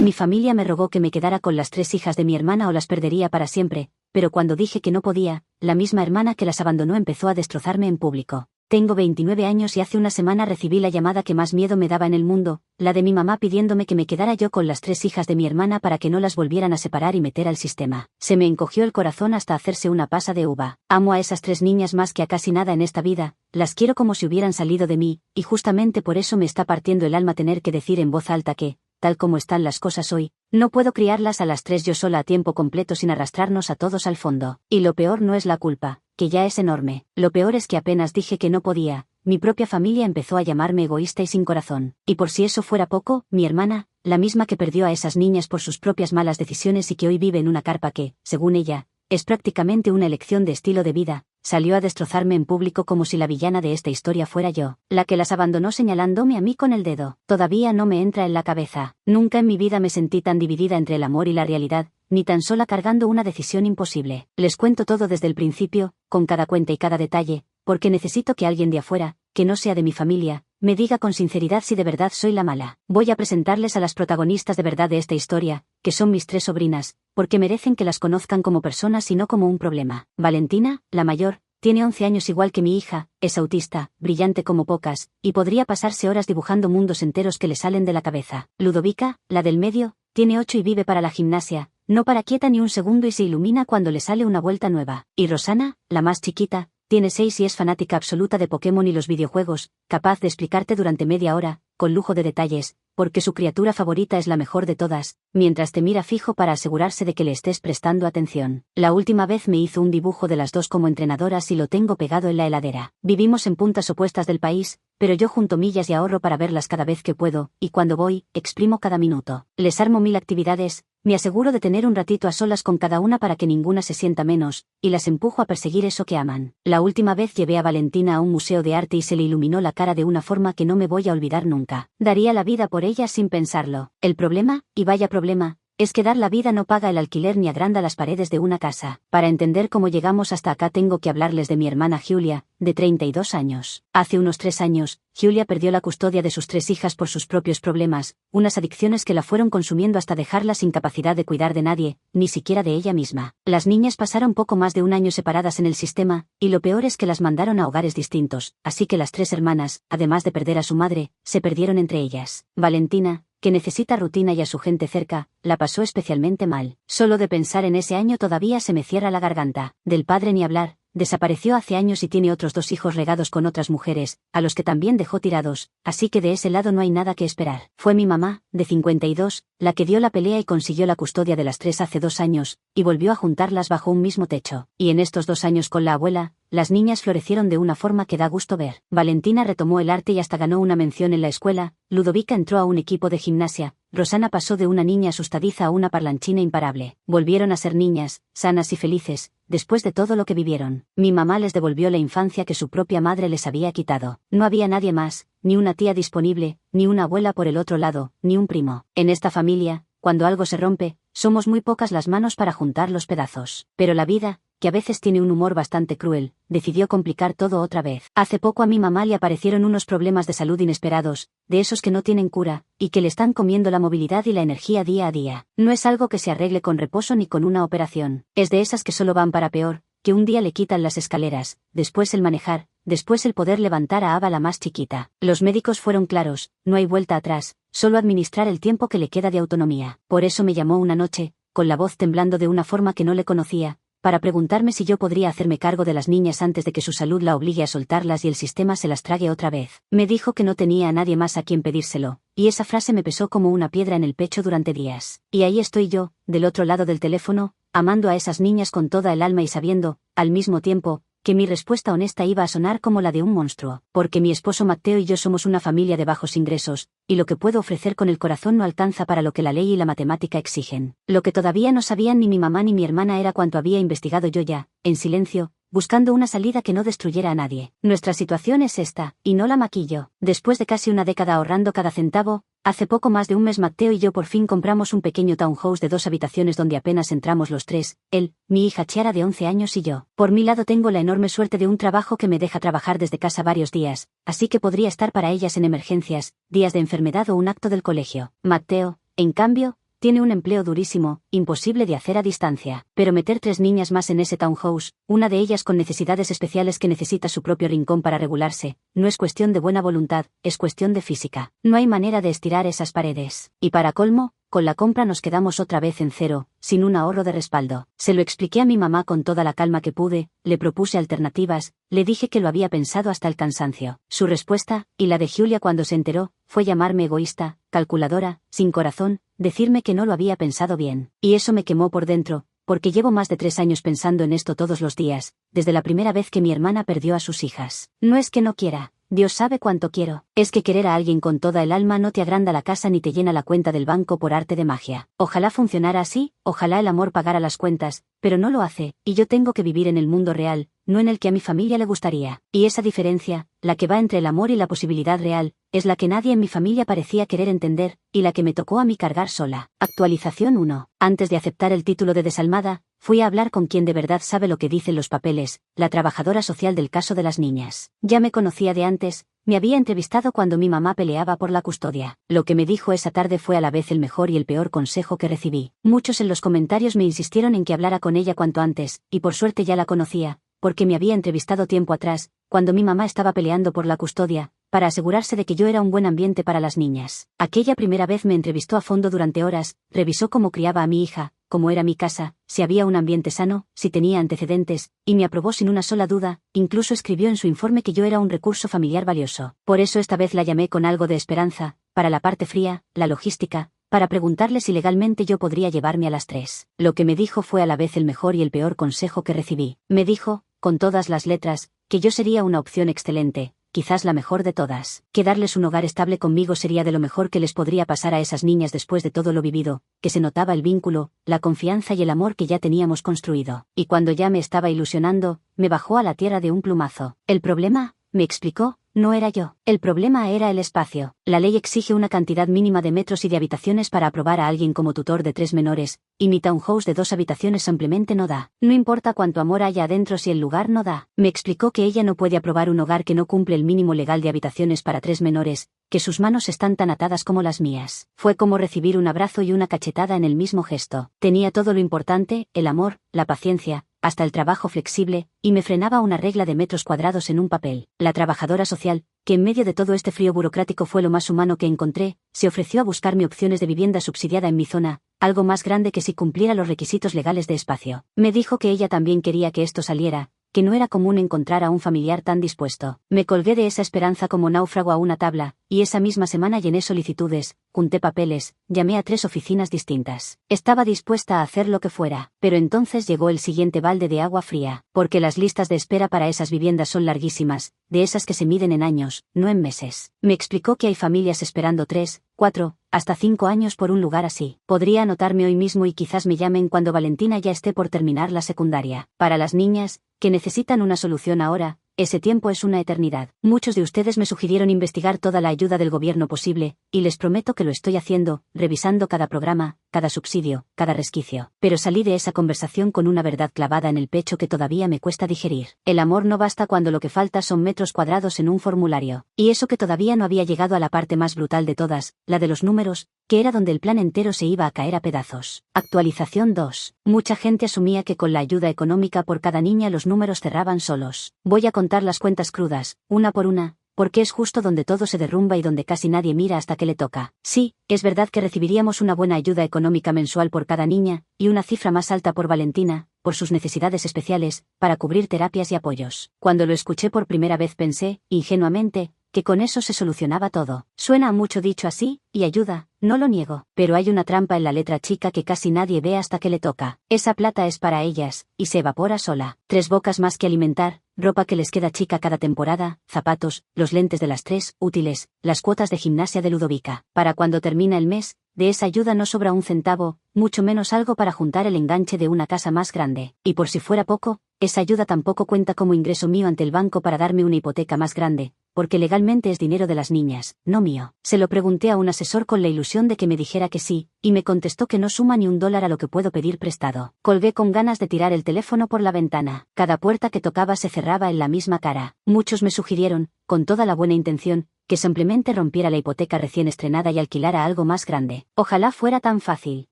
Mi familia me rogó que me quedara con las 3 hijas de mi hermana o las perdería para siempre, pero cuando dije que no podía, la misma hermana que las abandonó empezó a destrozarme en público. Tengo 29 años y hace una semana recibí la llamada que más miedo me daba en el mundo, la de mi mamá pidiéndome que me quedara yo con las 3 hijas de mi hermana para que no las volvieran a separar y meter al sistema. Se me encogió el corazón hasta hacerse una pasa de uva. Amo a esas 3 niñas más que a casi nada en esta vida, las quiero como si hubieran salido de mí, y justamente por eso me está partiendo el alma tener que decir en voz alta que, tal como están las cosas hoy, no puedo criarlas a las 3 yo sola a tiempo completo sin arrastrarnos a todos al fondo. Y lo peor no es la culpa, que ya es enorme. Lo peor es que apenas dije que no podía, mi propia familia empezó a llamarme egoísta y sin corazón. Y por si eso fuera poco, mi hermana, la misma que perdió a esas niñas por sus propias malas decisiones y que hoy vive en una carpa que, según ella, es prácticamente una elección de estilo de vida, salió a destrozarme en público como si la villana de esta historia fuera yo, la que las abandonó señalándome a mí con el dedo. Todavía no me entra en la cabeza. Nunca en mi vida me sentí tan dividida entre el amor y la realidad, ni tan sola cargando una decisión imposible. Les cuento todo desde el principio, con cada cuenta y cada detalle, porque necesito que alguien de afuera, que no sea de mi familia, me diga con sinceridad si de verdad soy la mala. Voy a presentarles a las protagonistas de verdad de esta historia, que son mis 3 sobrinas, porque merecen que las conozcan como personas y no como un problema. Valentina, la mayor, tiene 11 años igual que mi hija, es autista, brillante como pocas, y podría pasarse horas dibujando mundos enteros que le salen de la cabeza. Ludovica, la del medio, tiene 8 y vive para la gimnasia, no para quieta ni un segundo y se ilumina cuando le sale una vuelta nueva. Y Rosana, la más chiquita, tiene 6 y es fanática absoluta de Pokémon y los videojuegos, capaz de explicarte durante media hora, con lujo de detalles, porque su criatura favorita es la mejor de todas, mientras te mira fijo para asegurarse de que le estés prestando atención. La última vez me hizo un dibujo de las dos como entrenadoras y lo tengo pegado en la heladera. Vivimos en puntas opuestas del país, pero yo junto millas y ahorro para verlas cada vez que puedo, y cuando voy, exprimo cada minuto. Les armo 1000 actividades, me aseguro de tener un ratito a solas con cada una para que ninguna se sienta menos, y las empujo a perseguir eso que aman. La última vez llevé a Valentina a un museo de arte y se le iluminó la cara de una forma que no me voy a olvidar nunca. Daría la vida por ella sin pensarlo. El problema, y vaya problema, es que dar la vida no paga el alquiler ni agranda las paredes de una casa. Para entender cómo llegamos hasta acá tengo que hablarles de mi hermana Julia, de 32 años. Hace unos 3 años, Julia perdió la custodia de sus 3 hijas por sus propios problemas, unas adicciones que la fueron consumiendo hasta dejarla sin capacidad de cuidar de nadie, ni siquiera de ella misma. Las niñas pasaron poco más de un año separadas en el sistema, y lo peor es que las mandaron a hogares distintos, así que las 3 hermanas, además de perder a su madre, se perdieron entre ellas. Valentina, que necesita rutina y a su gente cerca, la pasó especialmente mal. Solo de pensar en ese año todavía se me cierra la garganta. Del padre ni hablar, desapareció hace años y tiene otros 2 hijos regados con otras mujeres, a los que también dejó tirados, así que de ese lado no hay nada que esperar. Fue mi mamá, de 52, la que dio la pelea y consiguió la custodia de las 3 hace 2 años, y volvió a juntarlas bajo un mismo techo. Y en estos 2 años con la abuela, las niñas florecieron de una forma que da gusto ver. Valentina retomó el arte y hasta ganó una mención en la escuela, Ludovica entró a un equipo de gimnasia, Rosana pasó de una niña asustadiza a una parlanchina imparable. Volvieron a ser niñas, sanas y felices, después de todo lo que vivieron. Mi mamá les devolvió la infancia que su propia madre les había quitado. No había nadie más, ni una tía disponible, ni una abuela por el otro lado, ni un primo. En esta familia, cuando algo se rompe, somos muy pocas las manos para juntar los pedazos. Pero la vida, que a veces tiene un humor bastante cruel, decidió complicar todo otra vez. Hace poco a mi mamá le aparecieron unos problemas de salud inesperados, de esos que no tienen cura, y que le están comiendo la movilidad y la energía día a día. No es algo que se arregle con reposo ni con una operación. Es de esas que solo van para peor, que un día le quitan las escaleras, después el manejar, después el poder levantar a Ava la más chiquita. Los médicos fueron claros, no hay vuelta atrás, solo administrar el tiempo que le queda de autonomía. Por eso me llamó una noche, con la voz temblando de una forma que no le conocía, para preguntarme si yo podría hacerme cargo de las niñas antes de que su salud la obligue a soltarlas y el sistema se las trague otra vez. Me dijo que no tenía a nadie más a quien pedírselo, y esa frase me pesó como una piedra en el pecho durante días. Y ahí estoy yo, del otro lado del teléfono, amando a esas niñas con toda el alma y sabiendo, al mismo tiempo, que mi respuesta honesta iba a sonar como la de un monstruo, porque mi esposo Matteo y yo somos una familia de bajos ingresos, y lo que puedo ofrecer con el corazón no alcanza para lo que la ley y la matemática exigen. Lo que todavía no sabían ni mi mamá ni mi hermana era cuanto había investigado yo ya, en silencio, buscando una salida que no destruyera a nadie. Nuestra situación es esta, y no la maquillo. Después de casi una década ahorrando cada centavo, hace poco más de un mes Matteo y yo por fin compramos un pequeño townhouse de 2 habitaciones donde apenas entramos los 3, él, mi hija Chiara de 11 años y yo. Por mi lado tengo la enorme suerte de un trabajo que me deja trabajar desde casa varios días, así que podría estar para ellas en emergencias, días de enfermedad o un acto del colegio. Matteo, en cambio, tiene un empleo durísimo, imposible de hacer a distancia. Pero meter 3 niñas más en ese townhouse, una de ellas con necesidades especiales que necesita su propio rincón para regularse, no es cuestión de buena voluntad, es cuestión de física. No hay manera de estirar esas paredes. Y para colmo, con la compra nos quedamos otra vez en cero, sin un ahorro de respaldo. Se lo expliqué a mi mamá con toda la calma que pude, le propuse alternativas, le dije que lo había pensado hasta el cansancio. Su respuesta, y la de Julia cuando se enteró, fue llamarme egoísta, calculadora, sin corazón, decirme que no lo había pensado bien. Y eso me quemó por dentro, porque llevo más de 3 años pensando en esto todos los días, desde la primera vez que mi hermana perdió a sus hijas. No es que no quiera. Dios sabe cuánto quiero. Es que querer a alguien con toda el alma no te agranda la casa ni te llena la cuenta del banco por arte de magia. Ojalá funcionara así, ojalá el amor pagara las cuentas, pero no lo hace, y yo tengo que vivir en el mundo real, no en el que a mi familia le gustaría. Y esa diferencia, la que va entre el amor y la posibilidad real, es la que nadie en mi familia parecía querer entender, y la que me tocó a mí cargar sola. Actualización 1. Antes de aceptar el título de desalmada, fui a hablar con quien de verdad sabe lo que dicen los papeles, la trabajadora social del caso de las niñas. Ya me conocía de antes, me había entrevistado cuando mi mamá peleaba por la custodia. Lo que me dijo esa tarde fue a la vez el mejor y el peor consejo que recibí. Muchos en los comentarios me insistieron en que hablara con ella cuanto antes, y por suerte ya la conocía, porque me había entrevistado tiempo atrás, cuando mi mamá estaba peleando por la custodia, para asegurarse de que yo era un buen ambiente para las niñas. Aquella primera vez me entrevistó a fondo durante horas, revisó cómo criaba a mi hija, cómo era mi casa, si había un ambiente sano, si tenía antecedentes, y me aprobó sin una sola duda, incluso escribió en su informe que yo era un recurso familiar valioso. Por eso esta vez la llamé con algo de esperanza, para la parte fría, la logística, para preguntarle si legalmente yo podría llevarme a las 3. Lo que me dijo fue a la vez el mejor y el peor consejo que recibí. Me dijo, con todas las letras, que yo sería una opción excelente, quizás la mejor de todas, que darles un hogar estable conmigo sería de lo mejor que les podría pasar a esas niñas después de todo lo vivido, que se notaba el vínculo, la confianza y el amor que ya teníamos construido. Y cuando ya me estaba ilusionando, me bajó a la tierra de un plumazo. El problema, me explicó, no era yo. El problema era el espacio. La ley exige una cantidad mínima de metros y de habitaciones para aprobar a alguien como tutor de 3 menores, y mi townhouse de 2 habitaciones simplemente no da. No importa cuánto amor haya adentro si el lugar no da. Me explicó que ella no puede aprobar un hogar que no cumple el mínimo legal de habitaciones para 3 menores, que sus manos están tan atadas como las mías. Fue como recibir un abrazo y una cachetada en el mismo gesto. Tenía todo lo importante, el amor, la paciencia, hasta el trabajo flexible, y me frenaba una regla de metros cuadrados en un papel. La trabajadora social, que en medio de todo este frío burocrático fue lo más humano que encontré, se ofreció a buscarme opciones de vivienda subsidiada en mi zona, algo más grande que si cumpliera los requisitos legales de espacio. Me dijo que ella también quería que esto saliera, que no era común encontrar a un familiar tan dispuesto. Me colgué de esa esperanza como náufrago a una tabla, y esa misma semana llené solicitudes, junté papeles, llamé a 3 oficinas distintas. Estaba dispuesta a hacer lo que fuera, pero entonces llegó el siguiente balde de agua fría, porque las listas de espera para esas viviendas son larguísimas, de esas que se miden en años, no en meses. Me explicó que hay familias esperando 3, 4, hasta 5 años por un lugar así. Podría anotarme hoy mismo y quizás me llamen cuando Valentina ya esté por terminar la secundaria. Para las niñas, que necesitan una solución ahora, ese tiempo es una eternidad. Muchos de ustedes me sugirieron investigar toda la ayuda del gobierno posible, y les prometo que lo estoy haciendo, revisando cada programa, cada subsidio, cada resquicio. Pero salí de esa conversación con una verdad clavada en el pecho que todavía me cuesta digerir. El amor no basta cuando lo que falta son metros cuadrados en un formulario. Y eso que todavía no había llegado a la parte más brutal de todas, la de los números, que era donde el plan entero se iba a caer a pedazos. Actualización 2. Mucha gente asumía que con la ayuda económica por cada niña los números cerraban solos. Voy a contar las cuentas crudas, una por una, porque es justo donde todo se derrumba y donde casi nadie mira hasta que le toca. Sí, es verdad que recibiríamos una buena ayuda económica mensual por cada niña, y una cifra más alta por Valentina, por sus necesidades especiales, para cubrir terapias y apoyos. Cuando lo escuché por primera vez pensé, ingenuamente, que con eso se solucionaba todo. Suena a mucho dicho así, y ayuda, no lo niego, pero hay una trampa en la letra chica que casi nadie ve hasta que le toca. Esa plata es para ellas, y se evapora sola. 3 bocas más que alimentar, ropa que les queda chica cada temporada, zapatos, los lentes de las 3, útiles, las cuotas de gimnasia de Ludovica. Para cuando termina el mes, de esa ayuda no sobra un centavo, mucho menos algo para juntar el enganche de una casa más grande. Y por si fuera poco, esa ayuda tampoco cuenta como ingreso mío ante el banco para darme una hipoteca más grande, porque legalmente es dinero de las niñas, no mío. Se lo pregunté a un asesor con la ilusión de que me dijera que sí, y me contestó que no suma ni $1 a lo que puedo pedir prestado. Colgué con ganas de tirar el teléfono por la ventana. Cada puerta que tocaba se cerraba en la misma cara. Muchos me sugirieron, con toda la buena intención, que simplemente rompiera la hipoteca recién estrenada y alquilara algo más grande. Ojalá fuera tan fácil.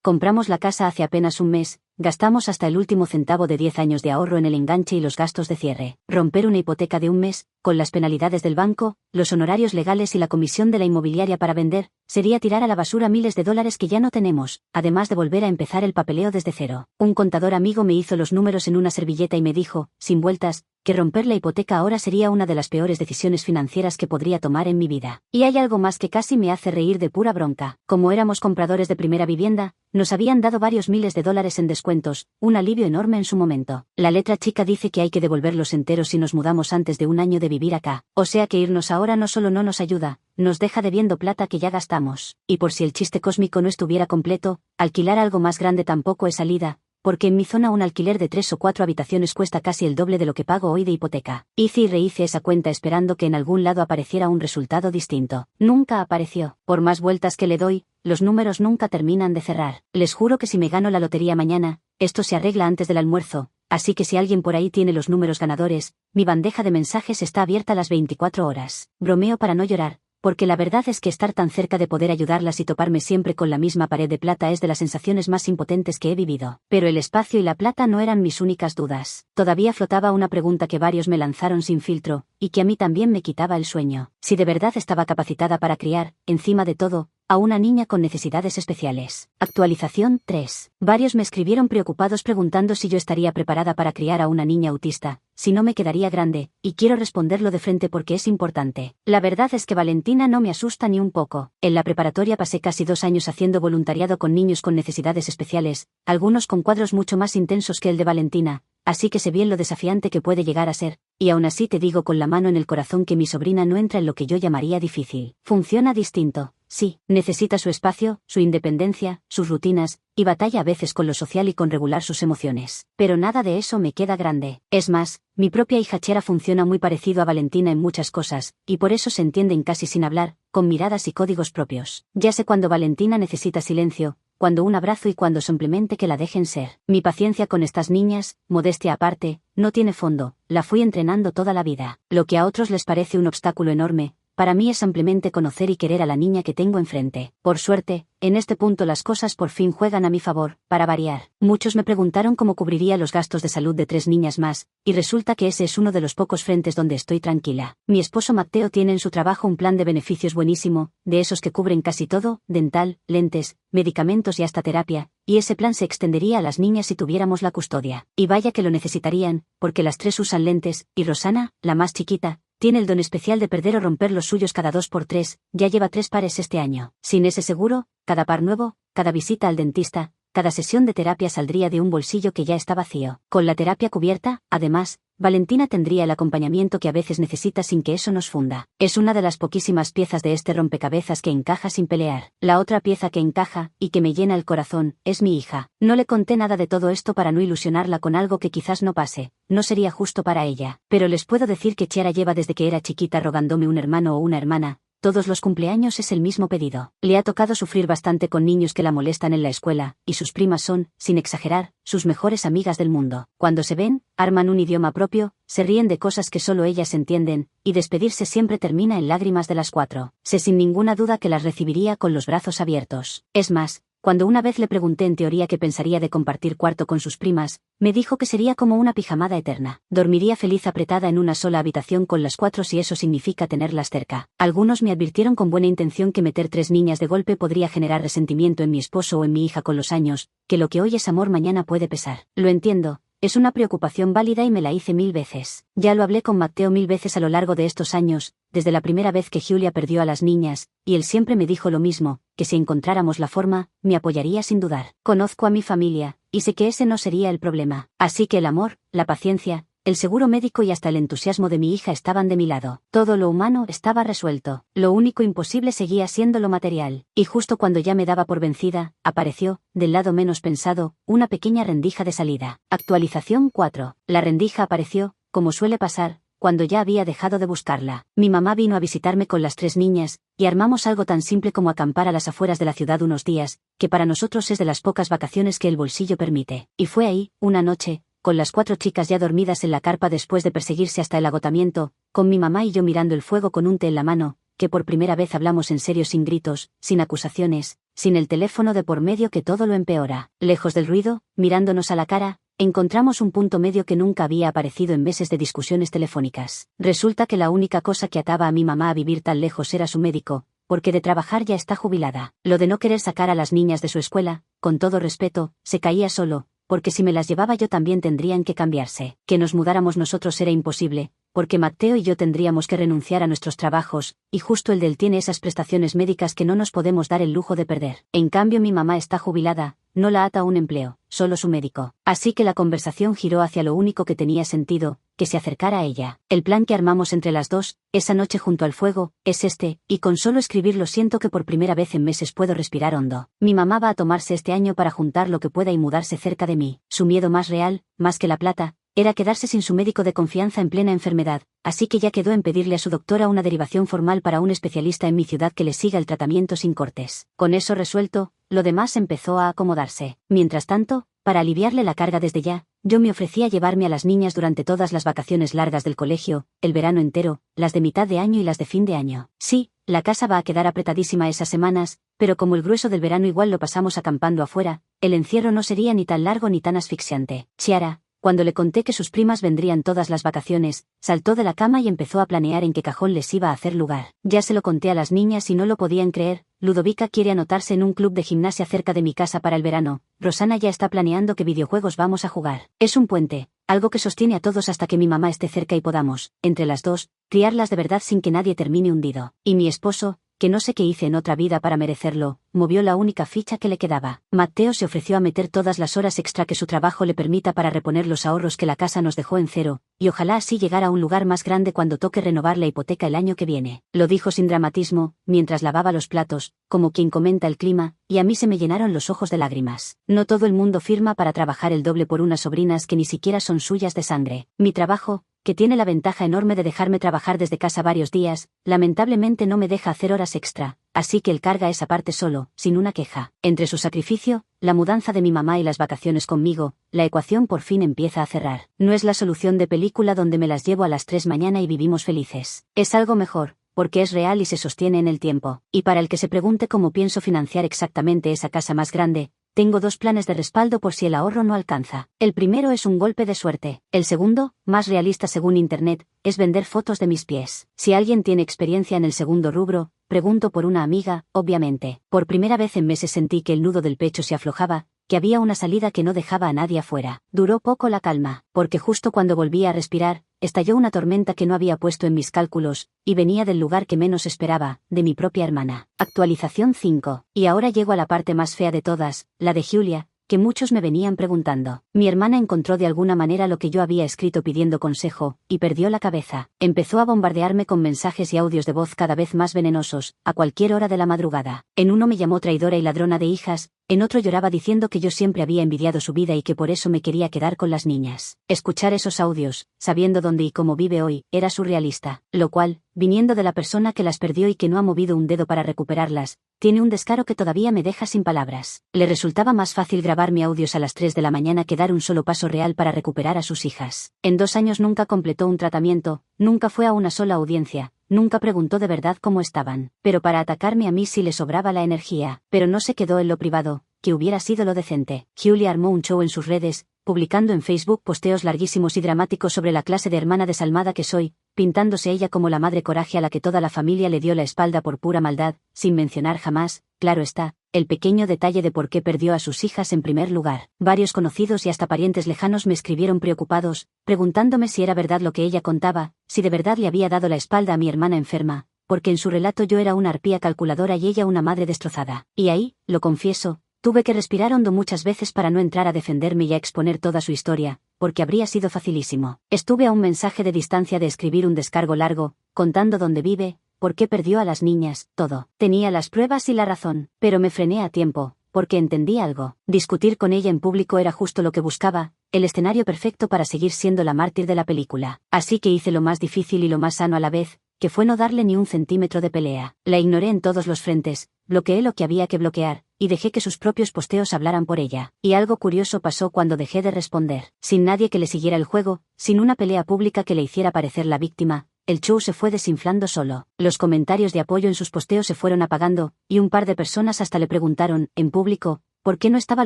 Compramos la casa hace apenas un mes, gastamos hasta el último centavo de 10 años de ahorro en el enganche y los gastos de cierre. Romper una hipoteca de un mes, con las penalidades del banco, los honorarios legales y la comisión de la inmobiliaria para vender, sería tirar a la basura miles de dólares que ya no tenemos, además de volver a empezar el papeleo desde cero. Un contador amigo me hizo los números en una servilleta y me dijo, sin vueltas, que romper la hipoteca ahora sería una de las peores decisiones financieras que podría tomar en mi vida. Y hay algo más que casi me hace reír de pura bronca. Como éramos compradores de primera vivienda, nos habían dado varios miles de dólares en descuentos, un alivio enorme en su momento. La letra chica dice que hay que devolverlos enteros si nos mudamos antes de un año de vivir acá. O sea que irnos ahora no solo no nos ayuda, nos deja debiendo plata que ya gastamos. Y por si el chiste cósmico no estuviera completo, alquilar algo más grande tampoco es salida, porque en mi zona un alquiler de 3 o 4 habitaciones cuesta casi el doble de lo que pago hoy de hipoteca. Hice y rehice esa cuenta esperando que en algún lado apareciera un resultado distinto. Nunca apareció. Por más vueltas que le doy, los números nunca terminan de cerrar. Les juro que si me gano la lotería mañana, esto se arregla antes del almuerzo, así que si alguien por ahí tiene los números ganadores, mi bandeja de mensajes está abierta las 24 horas. Bromeo para no llorar, porque la verdad es que estar tan cerca de poder ayudarlas y toparme siempre con la misma pared de plata es de las sensaciones más impotentes que he vivido. Pero el espacio y la plata no eran mis únicas dudas. Todavía flotaba una pregunta que varios me lanzaron sin filtro, y que a mí también me quitaba el sueño. Si de verdad estaba capacitada para criar, encima de todo, a una niña con necesidades especiales. Actualización 3. Varios me escribieron preocupados preguntando si yo estaría preparada para criar a una niña autista, si no me quedaría grande, y quiero responderlo de frente porque es importante. La verdad es que Valentina no me asusta ni un poco. En la preparatoria pasé casi 2 años haciendo voluntariado con niños con necesidades especiales, algunos con cuadros mucho más intensos que el de Valentina, así que sé bien lo desafiante que puede llegar a ser, y aún así te digo con la mano en el corazón que mi sobrina no entra en lo que yo llamaría difícil. Funciona distinto. Sí, necesita su espacio, su independencia, sus rutinas, y batalla a veces con lo social y con regular sus emociones. Pero nada de eso me queda grande. Es más, mi propia hija Chera funciona muy parecido a Valentina en muchas cosas, y por eso se entienden casi sin hablar, con miradas y códigos propios. Ya sé cuando Valentina necesita silencio, cuando un abrazo y cuando simplemente que la dejen ser. Mi paciencia con estas niñas, modestia aparte, no tiene fondo, la fui entrenando toda la vida. Lo que a otros les parece un obstáculo enorme, para mí es simplemente conocer y querer a la niña que tengo enfrente. Por suerte, en este punto las cosas por fin juegan a mi favor, para variar. Muchos me preguntaron cómo cubriría los gastos de salud de 3 niñas más, y resulta que ese es uno de los pocos frentes donde estoy tranquila. Mi esposo Mateo tiene en su trabajo un plan de beneficios buenísimo, de esos que cubren casi todo, dental, lentes, medicamentos y hasta terapia, y ese plan se extendería a las niñas si tuviéramos la custodia. Y vaya que lo necesitarían, porque las 3 usan lentes, y Rosana, la más chiquita, tiene el don especial de perder o romper los suyos cada 2 por 3, ya lleva 3 pares este año. Sin ese seguro, cada par nuevo, cada visita al dentista, cada sesión de terapia saldría de un bolsillo que ya está vacío. Con la terapia cubierta, además, Valentina tendría el acompañamiento que a veces necesita sin que eso nos funda. Es una de las poquísimas piezas de este rompecabezas que encaja sin pelear. La otra pieza que encaja, y que me llena el corazón, es mi hija. No le conté nada de todo esto para no ilusionarla con algo que quizás no pase, no sería justo para ella. Pero les puedo decir que Chiara lleva desde que era chiquita rogándome un hermano o una hermana. Todos los cumpleaños es el mismo pedido. Le ha tocado sufrir bastante con niños que la molestan en la escuela, y sus primas son, sin exagerar, sus mejores amigas del mundo. Cuando se ven, arman un idioma propio, se ríen de cosas que solo ellas entienden, y despedirse siempre termina en lágrimas de las 4. Sé sin ninguna duda que las recibiría con los brazos abiertos. Es más, cuando una vez le pregunté en teoría qué pensaría de compartir cuarto con sus primas, me dijo que sería como una pijamada eterna. Dormiría feliz apretada en una sola habitación con las 4 si eso significa tenerlas cerca. Algunos me advirtieron con buena intención que meter 3 niñas de golpe podría generar resentimiento en mi esposo o en mi hija con los años, que lo que hoy es amor mañana puede pesar. Lo entiendo. Es una preocupación válida y me la hice 1000 veces. Ya lo hablé con Mateo 1000 veces a lo largo de estos años, desde la primera vez que Julia perdió a las niñas, y él siempre me dijo lo mismo, que si encontráramos la forma, me apoyaría sin dudar. Conozco a mi familia, y sé que ese no sería el problema. Así que el amor, la paciencia, el seguro médico y hasta el entusiasmo de mi hija estaban de mi lado. Todo lo humano estaba resuelto. Lo único imposible seguía siendo lo material. Y justo cuando ya me daba por vencida, apareció, del lado menos pensado, una pequeña rendija de salida. Actualización 4. La rendija apareció, como suele pasar, cuando ya había dejado de buscarla. Mi mamá vino a visitarme con las 3 niñas, y armamos algo tan simple como acampar a las afueras de la ciudad unos días, que para nosotros es de las pocas vacaciones que el bolsillo permite. Y fue ahí, una noche, con las 4 chicas ya dormidas en la carpa después de perseguirse hasta el agotamiento, con mi mamá y yo mirando el fuego con un té en la mano, que por primera vez hablamos en serio sin gritos, sin acusaciones, sin el teléfono de por medio que todo lo empeora. Lejos del ruido, mirándonos a la cara, encontramos un punto medio que nunca había aparecido en meses de discusiones telefónicas. Resulta que la única cosa que ataba a mi mamá a vivir tan lejos era su médico, porque de trabajar ya está jubilada. Lo de no querer sacar a las niñas de su escuela, con todo respeto, se caía solo, porque si me las llevaba yo también tendrían que cambiarse. Que nos mudáramos nosotros era imposible, porque Mateo y yo tendríamos que renunciar a nuestros trabajos, y justo el de él tiene esas prestaciones médicas que no nos podemos dar el lujo de perder. En cambio mi mamá está jubilada, no la ata un empleo, solo su médico. Así que la conversación giró hacia lo único que tenía sentido, que se acercara a ella. El plan que armamos entre las dos, esa noche junto al fuego, es este, y con solo escribirlo siento que por primera vez en meses puedo respirar hondo. Mi mamá va a tomarse este año para juntar lo que pueda y mudarse cerca de mí. Su miedo más real, más que la plata, era quedarse sin su médico de confianza en plena enfermedad, así que ya quedó en pedirle a su doctora una derivación formal para un especialista en mi ciudad que le siga el tratamiento sin cortes. Con eso resuelto, lo demás empezó a acomodarse. Mientras tanto, para aliviarle la carga desde ya, yo me ofrecía llevarme a las niñas durante todas las vacaciones largas del colegio, el verano entero, las de mitad de año y las de fin de año. Sí, la casa va a quedar apretadísima esas semanas, pero como el grueso del verano igual lo pasamos acampando afuera, el encierro no sería ni tan largo ni tan asfixiante. Chiara, cuando le conté que sus primas vendrían todas las vacaciones, saltó de la cama y empezó a planear en qué cajón les iba a hacer lugar. Ya se lo conté a las niñas y no lo podían creer. Ludovica quiere anotarse en un club de gimnasia cerca de mi casa para el verano. Rosana ya está planeando qué videojuegos vamos a jugar. Es un puente, algo que sostiene a todos hasta que mi mamá esté cerca y podamos, entre las dos, criarlas de verdad sin que nadie termine hundido. Y mi esposo, que no sé qué hice en otra vida para merecerlo, movió la única ficha que le quedaba. Mateo se ofreció a meter todas las horas extra que su trabajo le permita para reponer los ahorros que la casa nos dejó en cero, y ojalá así llegar a un lugar más grande cuando toque renovar la hipoteca el año que viene. Lo dijo sin dramatismo, mientras lavaba los platos, como quien comenta el clima, y a mí se me llenaron los ojos de lágrimas. No todo el mundo firma para trabajar el doble por unas sobrinas que ni siquiera son suyas de sangre. Mi trabajo, que tiene la ventaja enorme de dejarme trabajar desde casa varios días, lamentablemente no me deja hacer horas extra, así que él carga esa parte solo, sin una queja. Entre su sacrificio, la mudanza de mi mamá y las vacaciones conmigo, la ecuación por fin empieza a cerrar. No es la solución de película donde me las llevo a las 3 mañana y vivimos felices. Es algo mejor, porque es real y se sostiene en el tiempo. Y para el que se pregunte cómo pienso financiar exactamente esa casa más grande, tengo 2 planes de respaldo por si el ahorro no alcanza. El primero es un golpe de suerte. El segundo, más realista según internet, es vender fotos de mis pies. Si alguien tiene experiencia en el segundo rubro, pregunto por una amiga, obviamente. Por primera vez en meses sentí que el nudo del pecho se aflojaba, que había una salida que no dejaba a nadie afuera. Duró poco la calma, porque justo cuando volví a respirar, estalló una tormenta que no había puesto en mis cálculos, y venía del lugar que menos esperaba, de mi propia hermana. Actualización 5. Y ahora llego a la parte más fea de todas, la de Julia, que muchos me venían preguntando. Mi hermana encontró de alguna manera lo que yo había escrito pidiendo consejo, y perdió la cabeza. Empezó a bombardearme con mensajes y audios de voz cada vez más venenosos, a cualquier hora de la madrugada. En uno me llamó traidora y ladrona de hijas, en otro lloraba diciendo que yo siempre había envidiado su vida y que por eso me quería quedar con las niñas. Escuchar esos audios, sabiendo dónde y cómo vive hoy, era surrealista, lo cual, viniendo de la persona que las perdió y que no ha movido un dedo para recuperarlas, tiene un descaro que todavía me deja sin palabras. Le resultaba más fácil grabarme audios a las 3 de la mañana que dar un solo paso real para recuperar a sus hijas. En 2 años nunca completó un tratamiento, nunca fue a una sola audiencia, nunca preguntó de verdad cómo estaban. Pero para atacarme a mí sí le sobraba la energía. Pero no se quedó en lo privado, que hubiera sido lo decente. Julia armó un show en sus redes, publicando en Facebook posteos larguísimos y dramáticos sobre la clase de hermana desalmada que soy, pintándose ella como la madre coraje a la que toda la familia le dio la espalda por pura maldad, sin mencionar jamás, claro está, el pequeño detalle de por qué perdió a sus hijas en primer lugar. Varios conocidos y hasta parientes lejanos me escribieron preocupados, preguntándome si era verdad lo que ella contaba, si de verdad le había dado la espalda a mi hermana enferma, porque en su relato yo era una arpía calculadora y ella una madre destrozada. Y ahí, lo confieso, tuve que respirar hondo muchas veces para no entrar a defenderme y a exponer toda su historia, porque habría sido facilísimo. Estuve a un mensaje de distancia de escribir un descargo largo, contando dónde vive, por qué perdió a las niñas, todo. Tenía las pruebas y la razón, pero me frené a tiempo, porque entendí algo. Discutir con ella en público era justo lo que buscaba, el escenario perfecto para seguir siendo la mártir de la película. Así que hice lo más difícil y lo más sano a la vez, que fue no darle ni un centímetro de pelea. La ignoré en todos los frentes, bloqueé lo que había que bloquear, y dejé que sus propios posteos hablaran por ella. Y algo curioso pasó cuando dejé de responder. Sin nadie que le siguiera el juego, sin una pelea pública que le hiciera parecer la víctima, el show se fue desinflando solo. Los comentarios de apoyo en sus posteos se fueron apagando, y un par de personas hasta le preguntaron, en público, por qué no estaba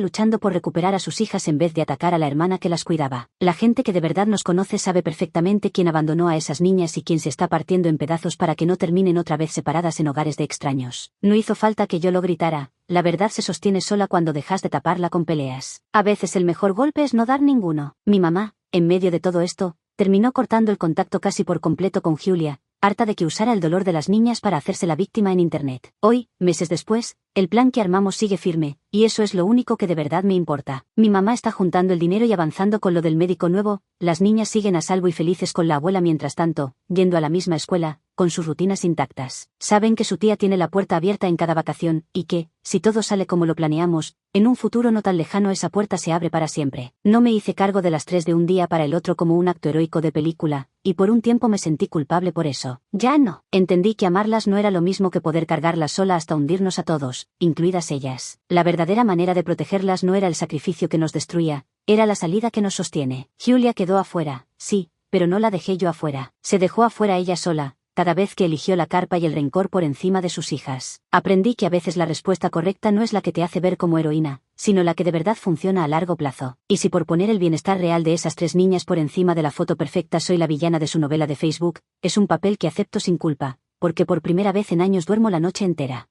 luchando por recuperar a sus hijas en vez de atacar a la hermana que las cuidaba. La gente que de verdad nos conoce sabe perfectamente quién abandonó a esas niñas y quién se está partiendo en pedazos para que no terminen otra vez separadas en hogares de extraños. No hizo falta que yo lo gritara, la verdad se sostiene sola cuando dejas de taparla con peleas. A veces el mejor golpe es no dar ninguno. Mi mamá, en medio de todo esto, terminó cortando el contacto casi por completo con Julia, harta de que usara el dolor de las niñas para hacerse la víctima en Internet. Hoy, meses después, el plan que armamos sigue firme, y eso es lo único que de verdad me importa. Mi mamá está juntando el dinero y avanzando con lo del médico nuevo, las niñas siguen a salvo y felices con la abuela mientras tanto, yendo a la misma escuela, con sus rutinas intactas. Saben que su tía tiene la puerta abierta en cada vacación, y que, si todo sale como lo planeamos, en un futuro no tan lejano esa puerta se abre para siempre. No me hice cargo de las tres de un día para el otro como un acto heroico de película, y por un tiempo me sentí culpable por eso. Ya no. Entendí que amarlas no era lo mismo que poder cargarlas sola hasta hundirnos a todos, incluidas ellas. La verdadera manera de protegerlas no era el sacrificio que nos destruía, era la salida que nos sostiene. Julia quedó afuera, sí, pero no la dejé yo afuera. Se dejó afuera ella sola, cada vez que eligió la carpa y el rencor por encima de sus hijas. Aprendí que a veces la respuesta correcta no es la que te hace ver como heroína, sino la que de verdad funciona a largo plazo. Y si por poner el bienestar real de esas tres niñas por encima de la foto perfecta soy la villana de su novela de Facebook, es un papel que acepto sin culpa, porque por primera vez en años duermo la noche entera.